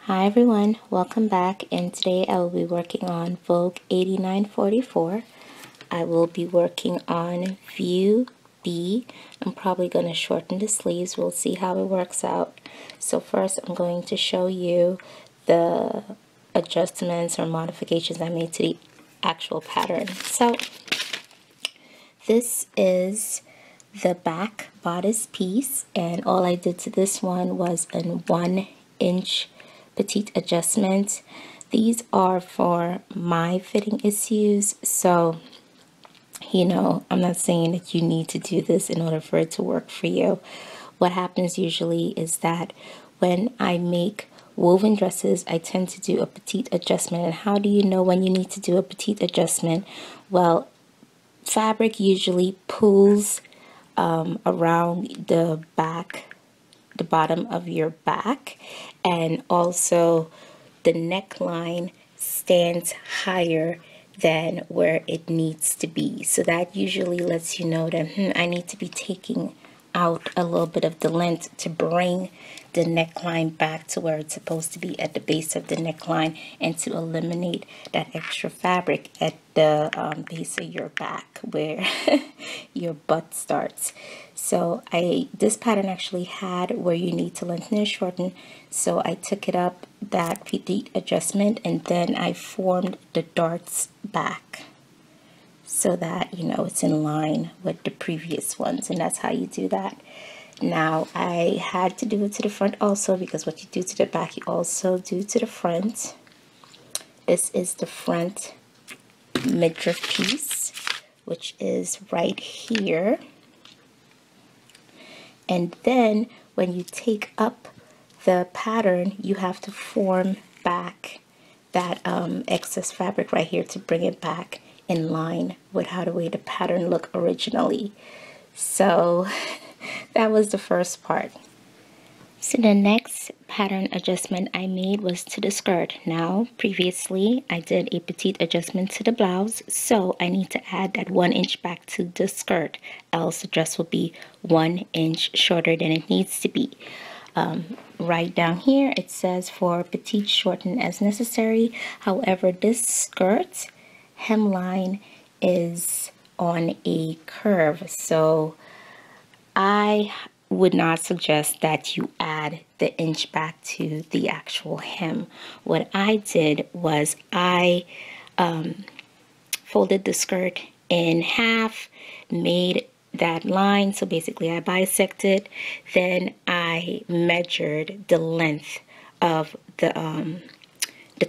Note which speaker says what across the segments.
Speaker 1: Hi everyone, welcome back, and today I will be working on Vogue 8944. I will be working on view B. I'm probably going to shorten the sleeves. We'll see how it works out. So first I'm going to show you the adjustments or modifications I made to the actual pattern. So this is the back bodice piece, and all I did to this one was an 1-inch petite adjustment. These are for my fitting issues, so I'm not saying that you need to do this in order for it to work for you. What happens usually is that when I make woven dresses, I tend to do a petite adjustment. And how do you know when you need to do a petite adjustment? Well, fabric usually pulls around the back, the bottom of your back, and also the neckline stands higher than where it needs to be. So that usually lets you know that I need to be taking out a little bit of the length to bring the neckline back to where it's supposed to be at the base of the neckline, and to eliminate that extra fabric at the base of your back where your butt starts. So this pattern actually had where you need to lengthen and shorten, so I took it up that petite adjustment, and then I formed the darts back so that it's in line with the previous ones, and that's how you do that. Now I had to do it to the front also, because what you do to the back you also do to the front. This is the front midriff piece, which is right here, and then when you take up the pattern you have to form back that excess fabric right here to bring it back in line with how the way the pattern looked originally. So that was the first part. So the next pattern adjustment I made was to the skirt. Now previously I did a petite adjustment to the blouse, so I need to add that 1 inch back to the skirt, else the dress will be 1 inch shorter than it needs to be. Right down here it says for petite shorten as necessary. However, this skirt hemline is on a curve, so I would not suggest that you add the inch back to the actual hem. What I did was I folded the skirt in half, made that line, so basically I bisected, then I measured the length of the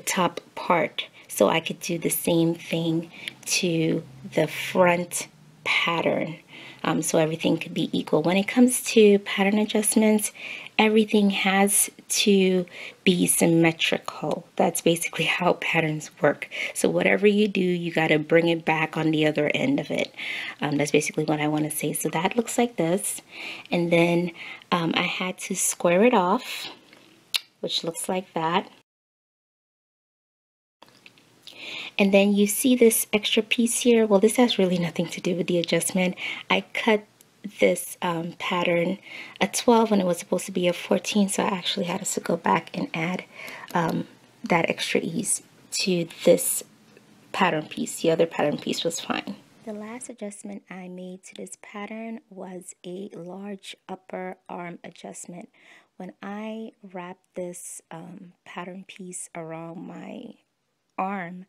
Speaker 1: top part so I could do the same thing to the front pattern, so everything could be equal. When it comes to pattern adjustments, everything has to be symmetrical. That's basically how patterns work. So whatever you do, you got to bring it back on the other end of it. That's basically what I want to say. So that looks like this, and then I had to square it off, which looks like that. And then you see this extra piece here. Well, this has really nothing to do with the adjustment. I cut this pattern a 12 when it was supposed to be a 14, so I actually had to go back and add that extra ease to this pattern piece. The other pattern piece was fine. The last adjustment I made to this pattern was a large upper arm adjustment. When I wrapped this pattern piece around my arm,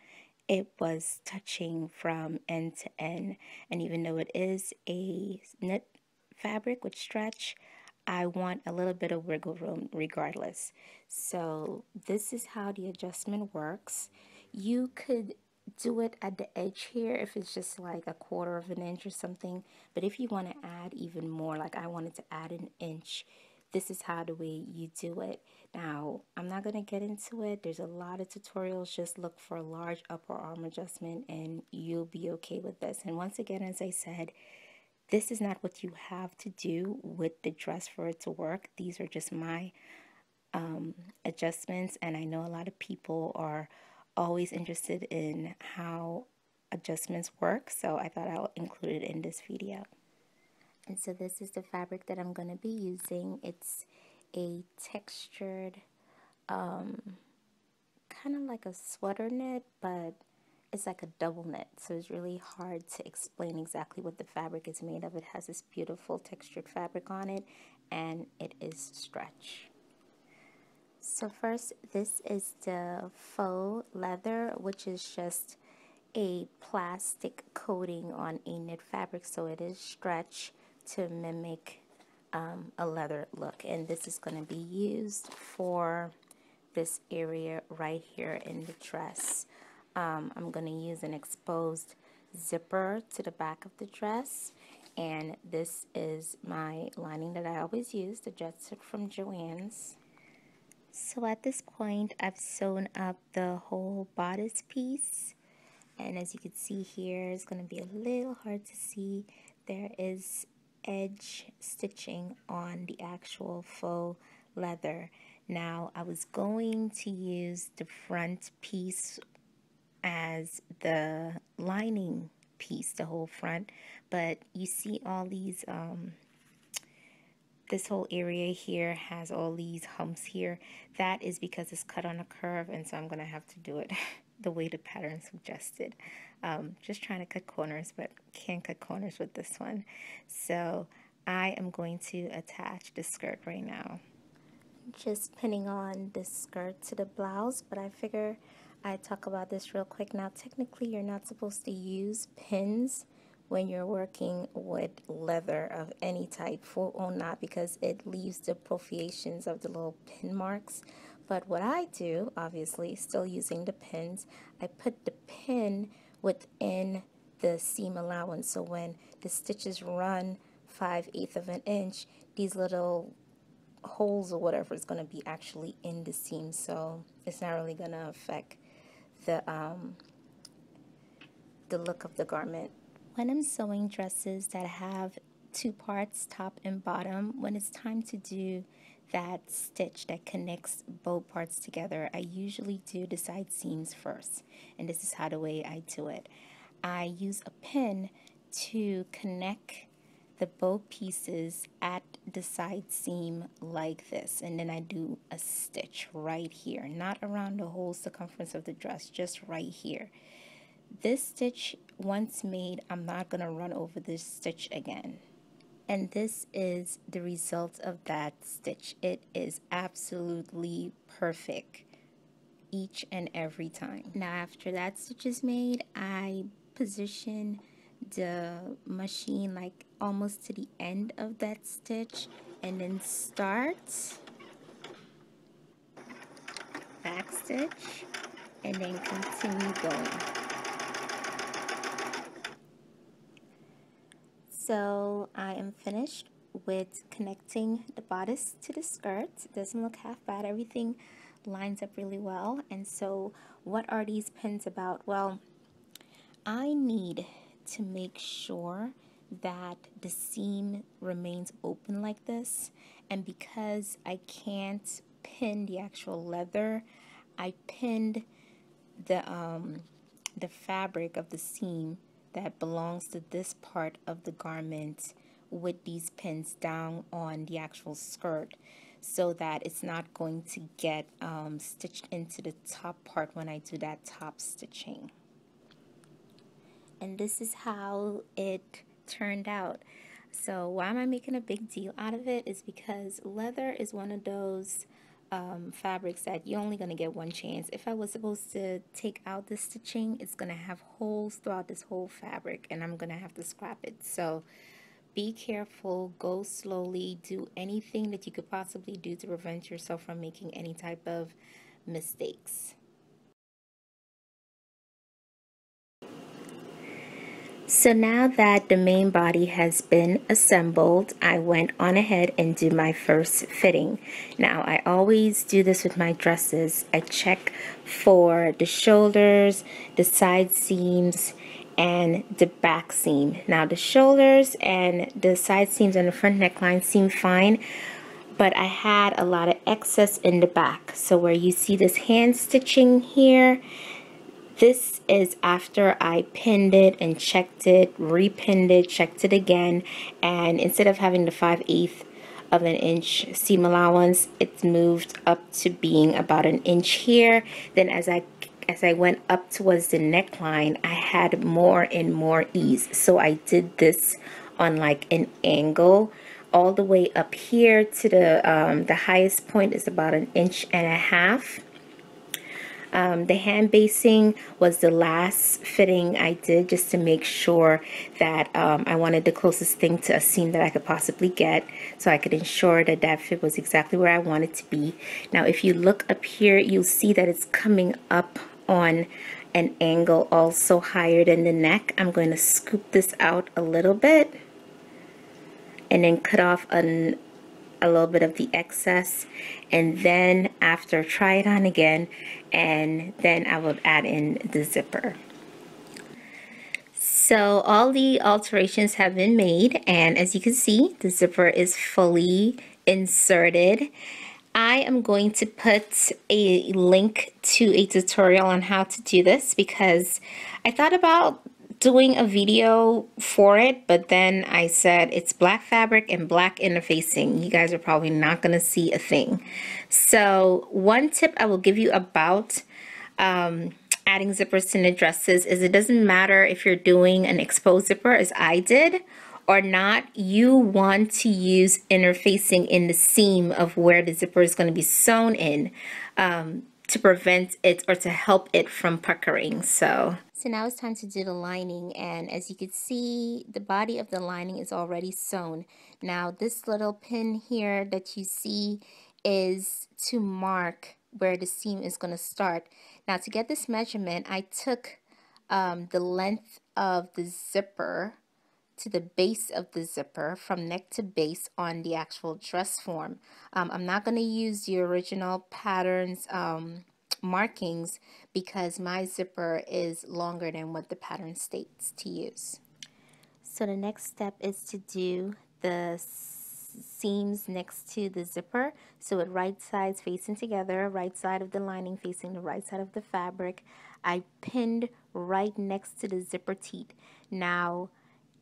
Speaker 1: it was touching from end to end, and even though it is a knit fabric with stretch, I want a little bit of wiggle room regardless. So this is how the adjustment works. You could do it at the edge here if it's just like a 1/4 of an inch or something, but if you want to add even more, like I wanted to add an inch, this is how the way you do it. Now, I'm not going to get into it. There's a lot of tutorials. Just look for a large upper arm adjustment and you'll be okay with this. And once again, as I said, this is not what you have to do with the dress for it to work. These are just my adjustments, and I know a lot of people are always interested in how adjustments work, so I thought I'll include it in this video. And so this is the fabric that I'm going to be using. It's a textured kind of like a sweater knit, but it's like a double knit, so it's really hard to explain exactly what the fabric is made of. It has this beautiful textured fabric on it, and it is stretch. So first, this is the faux leather, which is just a plastic coating on a knit fabric, so it is stretch to mimic a leather look. And this is going to be used for this area right here in the dress. I'm going to use an exposed zipper to the back of the dress, and this is my lining that I always use, the Jet Set from Joann's. So at this point, I've sewn up the whole bodice piece, and as you can see here, it's going to be a little hard to see. There is edge stitching on the actual faux leather. Now, I was going to use the front piece as the lining piece, the whole front, but you see all these this whole area here has all these humps here. That is because it's cut on a curve, and so I'm gonna have to do it the way the pattern suggested. Just trying to cut corners, but can't cut corners with this one. So I am going to attach the skirt right now. Just pinning on the skirt to the blouse, but I figure I'd talk about this real quick. Now, technically, you're not supposed to use pins when you're working with leather of any type, full or not, because it leaves the profilations of the little pin marks. But what I do, obviously, still using the pins, I put the pin within the seam allowance. So when the stitches run 5/8 of an inch, these little holes or whatever is going to be actually in the seam, so it's not really going to affect the look of the garment. When I'm sewing dresses that have two parts, top and bottom, when it's time to do that stitch that connects both parts together, I usually do the side seams first, and this is how the way I do it. I use a pin to connect the both pieces at the side seam like this, and then I do a stitch right here, not around the whole circumference of the dress, just right here. This stitch, once made, I'm not going to run over this stitch again. And this is the result of that stitch. It is absolutely perfect each and every time. Now after that stitch is made, I position the machine like almost to the end of that stitch, and then start back stitch and then continue going. So I am finished with connecting the bodice to the skirt. It doesn't look half bad. Everything lines up really well. And so what are these pins about? Well, I need to make sure that the seam remains open like this, and because I can't pin the actual leather, I pinned the fabric of the seam that belongs to this part of the garment with these pins down on the actual skirt, so that it's not going to get stitched into the top part when I do that top stitching. And this is how it turned out. So why am I making a big deal out of it is because leather is one of those fabrics that you're only going to get one chance. If I was supposed to take out the stitching, it's going to have holes throughout this whole fabric, and I'm going to have to scrap it. So be careful, go slowly, do anything that you could possibly do to prevent yourself from making any type of mistakes. So now that the main body has been assembled, I went on ahead and do my first fitting. Now, I always do this with my dresses. I check for the shoulders, the side seams, and the back seam. Now, the shoulders and the side seams and the front neckline seem fine, but I had a lot of excess in the back. So where you see this hand stitching here, this is after I pinned it and checked it, repinned it, checked it again, and instead of having the 5/8 of an inch seam allowance. It's moved up to being about an inch here. Then as I went up towards the neckline, I had more and more ease. So I did this on like an angle all the way up here to the highest point is about an inch and a half. The hand basing was the last fitting I did just to make sure that I wanted the closest thing to a seam that I could possibly get, so I could ensure that that fit was exactly where I wanted to be. Now if you look up here, you'll see that it's coming up on an angle also higher than the neck. I'm going to scoop this out a little bit and then cut off a little bit of the excess, and then after try it on again, and then I will add in the zipper. So all the alterations have been made, and as you can see, the zipper is fully inserted. I am going to put a link to a tutorial on how to do this because I thought about doing a video for it, but then I said it's black fabric and black interfacing. You guys are probably not going to see a thing. So one tip I will give you about adding zippers to knit dresses is it doesn't matter if you're doing an exposed zipper as I did or not. You want to use interfacing in the seam of where the zipper is going to be sewn in to prevent it or to help it from puckering. So now it's time to do the lining, and as you can see, the body of the lining is already sewn. Now this little pin here that you see is to mark where the seam is going to start. Now to get this measurement, I took the length of the zipper to the base of the zipper from neck to base on the actual dress form. I'm not going to use the original pattern's markings because my zipper is longer than what the pattern states to use. So the next step is to do the seams next to the zipper, so with right sides facing together, right side of the lining facing the right side of the fabric. I pinned right next to the zipper teeth. Now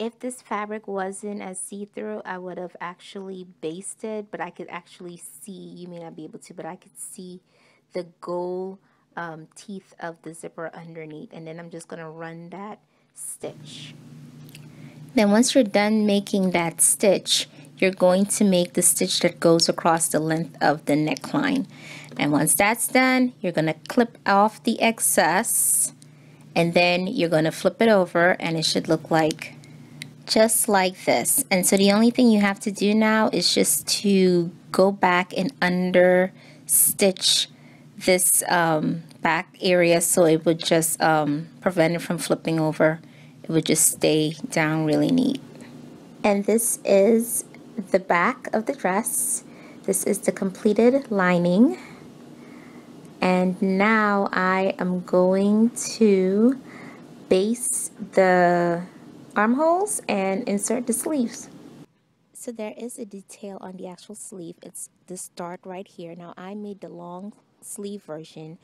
Speaker 1: if this fabric wasn't as see-through, I would have actually basted, but I could actually see, you may not be able to, but I could see the gold teeth of the zipper underneath, and then I'm just going to run that stitch. Then once you're done making that stitch, you're going to make the stitch that goes across the length of the neckline. And once that's done, you're going to clip off the excess, and then you're going to flip it over, and it should look like just like this. And so the only thing you have to do now is just to go back and under stitch this back area so it would just prevent it from flipping over. It would just stay down really neat. And this is the back of the dress. This is the completed lining. And now I am going to base the armholes and insert the sleeves. So there is a detail on the actual sleeve. It's this dart right here. Now I made the long sleeve version.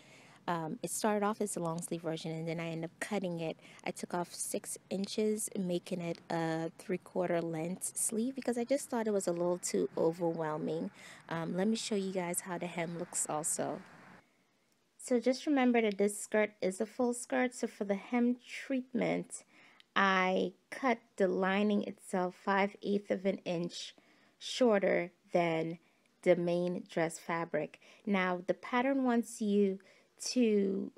Speaker 1: It started off as a long sleeve version, and then I ended up cutting it. I took off 6 inches, making it a 3/4 length sleeve because I just thought it was a little too overwhelming. Let me show you guys how the hem looks also. So just remember that this skirt is a full skirt, so for the hem treatment, I cut the lining itself 5/8 of an inch shorter than the main dress fabric. Now the pattern wants you to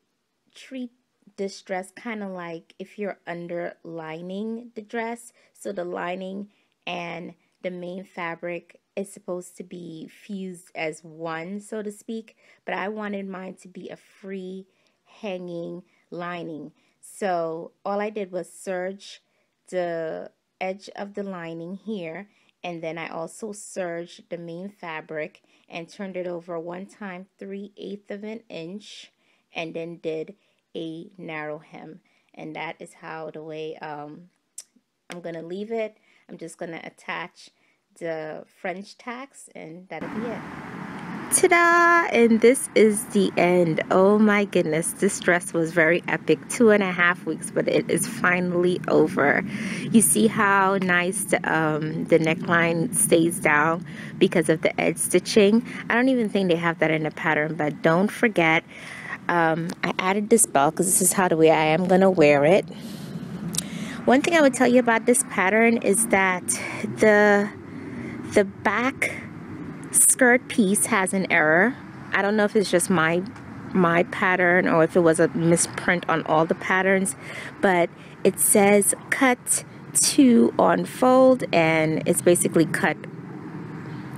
Speaker 1: treat this dress kind of like if you're underlining the dress, so the lining and the main fabric is supposed to be fused as one, so to speak, but I wanted mine to be a free hanging lining. So all I did was serge the edge of the lining here, and then I also serged the main fabric and turned it over one time 3/8 of an inch, and then did a narrow hem. And that is how the way I'm going to leave it. I'm just going to attach the French tacks, and that'll be it. Ta-da! And this is the end. Oh my goodness, this dress was very epic. 2.5 weeks, but it is finally over. You see how nice the neckline stays down because of the edge stitching. I don't even think they have that in the pattern, but don't forget, I added this belt because this is how the way I am gonna wear it. One thing I would tell you about this pattern is that the back skirt piece has an error. I don't know if it's just my pattern or if it was a misprint on all the patterns, but it says cut 2 on fold, and it's basically cut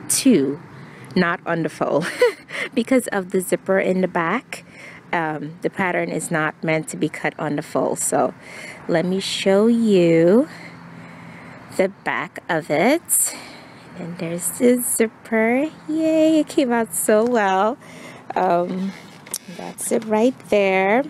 Speaker 1: 2, not on the fold because of the zipper in the back. The pattern is not meant to be cut on the fold. So let me show you the back of it. And there's the zipper. Yay, it came out so well. That's it right there.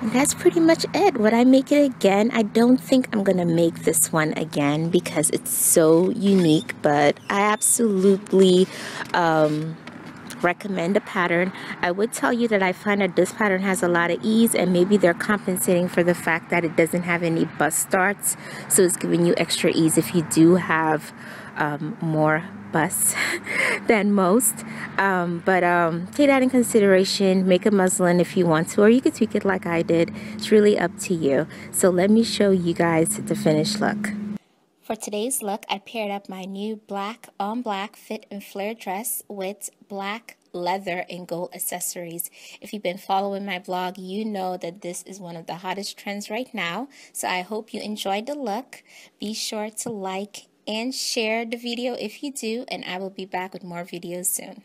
Speaker 1: And that's pretty much it. Would I make it again? I don't think I'm gonna make this one again because it's so unique, but I absolutely recommend a pattern. I would tell you that I find that this pattern has a lot of ease, and maybe they're compensating for the fact that it doesn't have any bust starts, so it's giving you extra ease if you do have more busts than most. But take that in consideration. Make a muslin if you want to, or you could tweak it like I did. It's really up to you. So let me show you guys the finished look. For today's look, I paired up my new black on black fit and flare dress with black leather and gold accessories. If you've been following my blog, you know that this is one of the hottest trends right now. So I hope you enjoyed the look. Be sure to like and share the video if you do, and I will be back with more videos soon.